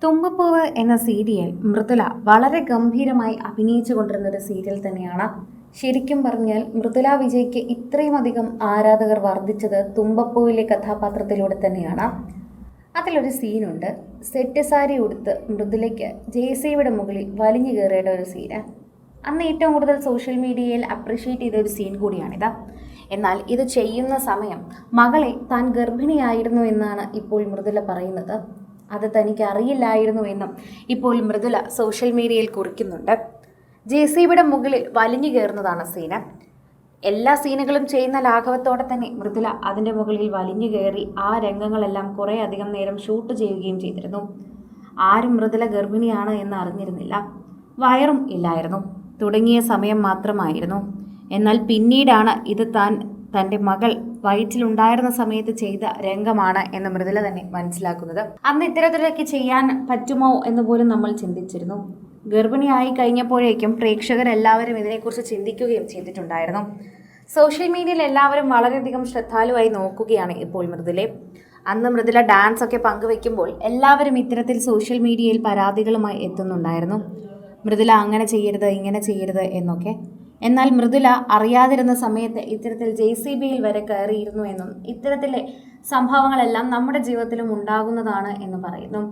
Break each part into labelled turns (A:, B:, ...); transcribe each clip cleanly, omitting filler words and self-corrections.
A: തുമ്പപ്പൂവ് എന്ന സീരിയൽ മൃദുല വളരെ ഗംഭീരമായി അഭിനയിച്ചു കൊണ്ടിരുന്ന ഒരു സീരിയൽ തന്നെയാണ്. ശരിക്കും പറഞ്ഞാൽ മൃദുല വിജയ്ക്ക് ഇത്രയും അധികം ആരാധകർ വർദ്ധിച്ചത് തുമ്പപ്പൂവിലെ കഥാപാത്രത്തിലൂടെ തന്നെയാണ്. അതിലൊരു സീനുണ്ട്, സെറ്റ് സാരി ഉടുത്ത് മൃദുലയ്ക്ക് JCBയുടെ മുകളിൽ വലിഞ്ഞു കയറിയുടെ ഒരു സീന്. അന്ന് ഏറ്റവും കൂടുതൽ സോഷ്യൽ മീഡിയയിൽ അപ്രിഷ്യേറ്റ് ചെയ്ത ഒരു സീൻ കൂടിയാണിത്. എന്നാൽ ഇത് ചെയ്യുന്ന സമയം മകളെ താൻ ഗർഭിണിയായിരുന്നു എന്നാണ് ഇപ്പോൾ മൃദുല പറയുന്നത്. അത് തനിക്ക് അറിയില്ലായിരുന്നു എന്നും ഇപ്പോൾ മൃദുല സോഷ്യൽ മീഡിയയിൽ കുറിക്കുന്നുണ്ട്. JCBയുടെ മുകളിൽ വലിഞ്ഞു കയറുന്നതാണ് സീന്. എല്ലാ സീനുകളും ചെയ്യുന്ന ലാഘവത്തോടെ തന്നെ മൃദുല അതിൻ്റെ മുകളിൽ വലിഞ്ഞു കയറി ആ രംഗങ്ങളെല്ലാം കുറേ അധികം നേരം ഷൂട്ട് ചെയ്യുകയും ചെയ്തിരുന്നു. ആരും മൃദുല ഗർഭിണിയാണ് എന്ന് അറിഞ്ഞിരുന്നില്ല, വയറും ഇല്ലായിരുന്നു, തുടങ്ങിയ സമയം മാത്രമായിരുന്നു. എന്നാൽ പിന്നീടാണ് ഇത് തൻ്റെ മകൾ വയറ്റിലുണ്ടായിരുന്ന സമയത്ത് ചെയ്ത രംഗമാണ് എന്ന് മൃദുല തന്നെ മനസ്സിലാക്കുന്നത്. അന്ന് ഇത്തരത്തിലൊക്കെ ചെയ്യാൻ പറ്റുമോ എന്ന് പോലും നമ്മൾ ചിന്തിച്ചിരുന്നു. ഗർഭിണിയായി കഴിഞ്ഞപ്പോഴേക്കും പ്രേക്ഷകരെല്ലാവരും ഇതിനെക്കുറിച്ച് ചിന്തിക്കുകയും ചെയ്തിട്ടുണ്ടായിരുന്നു. സോഷ്യൽ മീഡിയയിൽ എല്ലാവരും വളരെയധികം ശ്രദ്ധാലുവായി നോക്കുകയാണ് ഇപ്പോൾ മൃദുലയെ. അന്ന് മൃദുല ഡാൻസ് ഒക്കെ പങ്കുവെക്കുമ്പോൾ എല്ലാവരും ഇത്തരത്തിൽ സോഷ്യൽ മീഡിയയിൽ പരാതികളുമായി എത്തുന്നുണ്ടായിരുന്നു. മൃദുല അങ്ങനെ ചെയ്യരുത്, ഇങ്ങനെ ചെയ്യരുത് എന്നൊക്കെ. എന്നാൽ മൃദുല അറിയാതിരുന്ന സമയത്ത് ഇത്തരത്തിൽ JCBയിൽ വരെ കയറിയിരുന്നു എന്നും ഇത്തരത്തിലെ സംഭവങ്ങളെല്ലാം നമ്മുടെ ജീവിതത്തിലും ഉണ്ടാകുന്നതാണ് എന്ന് പറയുന്നു.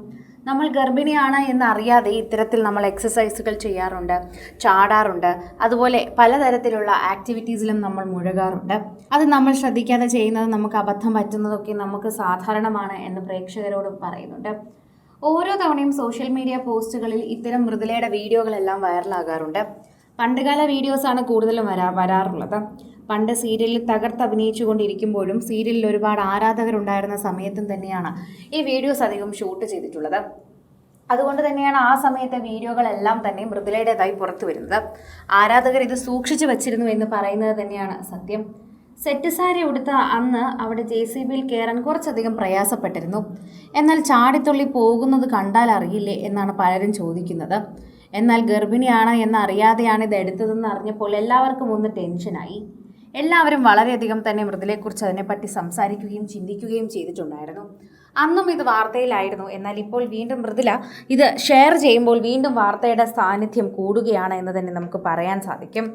A: നമ്മൾ ഗർഭിണിയാണ് എന്നറിയാതെ ഇത്തരത്തിൽ നമ്മൾ എക്സസൈസുകൾ ചെയ്യാറുണ്ട്, ചാടാറുണ്ട്, അതുപോലെ പലതരത്തിലുള്ള ആക്ടിവിറ്റീസിലും നമ്മൾ മുഴുകാറുണ്ട്. അത് നമ്മൾ ശ്രദ്ധിക്കാതെ ചെയ്യുന്നത്, നമുക്ക് അബദ്ധം പറ്റുന്നതൊക്കെ നമുക്ക് സാധാരണമാണ് എന്ന് പ്രേക്ഷകരോടും പറയുന്നുണ്ട്. ഓരോ തവണയും സോഷ്യൽ മീഡിയ പോസ്റ്റുകളിൽ ഇത്തരം മൃദുലയുടെ വീഡിയോകളെല്ലാം വൈറലാകാറുണ്ട്. പണ്ടുകാല വീഡിയോസാണ് കൂടുതലും വരാറുള്ളത്. പണ്ട് സീരിയലിൽ തകർത്ത് കൊണ്ടിരിക്കുമ്പോഴും സീരിയലിൽ ഒരുപാട് ആരാധകരുണ്ടായിരുന്ന സമയത്തും തന്നെയാണ് ഈ വീഡിയോസ് അധികം ഷൂട്ട് ചെയ്തിട്ടുള്ളത്. അതുകൊണ്ട് തന്നെയാണ് ആ സമയത്തെ വീഡിയോകളെല്ലാം തന്നെ മൃദുലയുടേതായി പുറത്തു വരുന്നത്. ആരാധകർ ഇത് സൂക്ഷിച്ചു വച്ചിരുന്നു എന്ന് പറയുന്നത് തന്നെയാണ് സത്യം. സെറ്റ് സാരി ഉടുത്ത അന്ന് അവിടെ JCBയിൽ കയറാൻ കുറച്ചധികം പ്രയാസപ്പെട്ടിരുന്നു. എന്നാൽ ചാടിത്തുള്ളി പോകുന്നത് കണ്ടാൽ അറിയില്ലേ എന്നാണ് പലരും ചോദിക്കുന്നത്. എന്നാൽ ഗർഭിണിയാണ് എന്നറിയാതെയാണ് ഇത് എടുത്തതെന്ന് അറിഞ്ഞപ്പോൾ എല്ലാവർക്കും ഒന്ന് ടെൻഷനായി. എല്ലാവരും വളരെയധികം തന്നെ മൃദുലയെക്കുറിച്ച് അതിനെപ്പറ്റി സംസാരിക്കുകയും ചിന്തിക്കുകയും ചെയ്തിട്ടുണ്ടായിരുന്നു. അന്നും ഇത് വാർത്തയിലായിരുന്നു. എന്നാൽ ഇപ്പോൾ വീണ്ടും മൃദുല ഇത് ഷെയർ ചെയ്യുമ്പോൾ വീണ്ടും വാർത്തയുടെ സാന്നിധ്യം കൂടുകയാണ് എന്ന് തന്നെ നമുക്ക് പറയാൻ സാധിക്കും.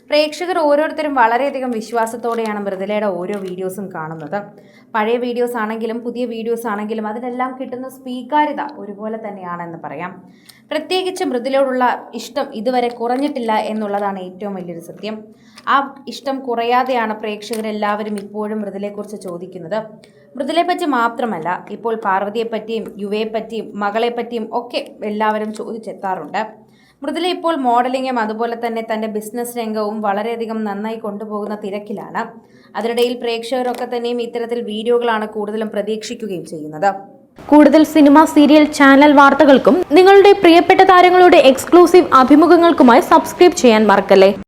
A: പ്രേക്ഷകർ ഓരോരുത്തരും വളരെയധികം വിശ്വാസത്തോടെയാണ് മൃദുലയുടെ ഓരോ വീഡിയോസും കാണുന്നത്. പഴയ വീഡിയോസ് ആണെങ്കിലും പുതിയ വീഡിയോസ് ആണെങ്കിലും അതിനെല്ലാം കിട്ടുന്ന സ്വീകാര്യത ഒരുപോലെ തന്നെയാണെന്ന് പറയാം. പ്രത്യേകിച്ച് മൃദുലയോടുള്ള ഇഷ്ടം ഇതുവരെ കുറഞ്ഞിട്ടില്ല എന്നുള്ളതാണ് ഏറ്റവും വലിയൊരു സത്യം. ആ ഇഷ്ടം കുറയാതെയാണ് പ്രേക്ഷകരെല്ലാവരും ഇപ്പോഴും മൃദുലയെക്കുറിച്ച് ചോദിക്കുന്നത്. മൃദുലയെപ്പറ്റി മാത്രമല്ല, ഇപ്പോൾ പാർവതിയെപ്പറ്റിയും യുവയെപ്പറ്റിയും മകളെപ്പറ്റിയും ഒക്കെ എല്ലാവരും ചോദിച്ചെത്താറുണ്ട്. മൃദുല ഇപ്പോൾ മോഡലിങ്ങും അതുപോലെ തന്നെ തൻ്റെ ബിസിനസ് രംഗവും വളരെയധികം നന്നായി കൊണ്ടുപോകുന്ന തിരക്കിലാണ്. അതിനിടയിൽ പ്രേക്ഷകരൊക്കെ തന്നെയും ഇത്തരത്തിൽ വീഡിയോകളാണ് കൂടുതലും പ്രതീക്ഷിക്കുകയും ചെയ്യുന്നത്.
B: കൂടുതൽ സിനിമ, സീരിയൽ, ചാനൽ വാർത്തകൾക്കും നിങ്ങളുടെ പ്രിയപ്പെട്ട താരങ്ങളുടെ എക്സ്ക്ലൂസീവ് അഭിമുഖങ്ങൾക്കുമായി സബ്സ്ക്രൈബ് ചെയ്യാൻ മറക്കല്ലേ.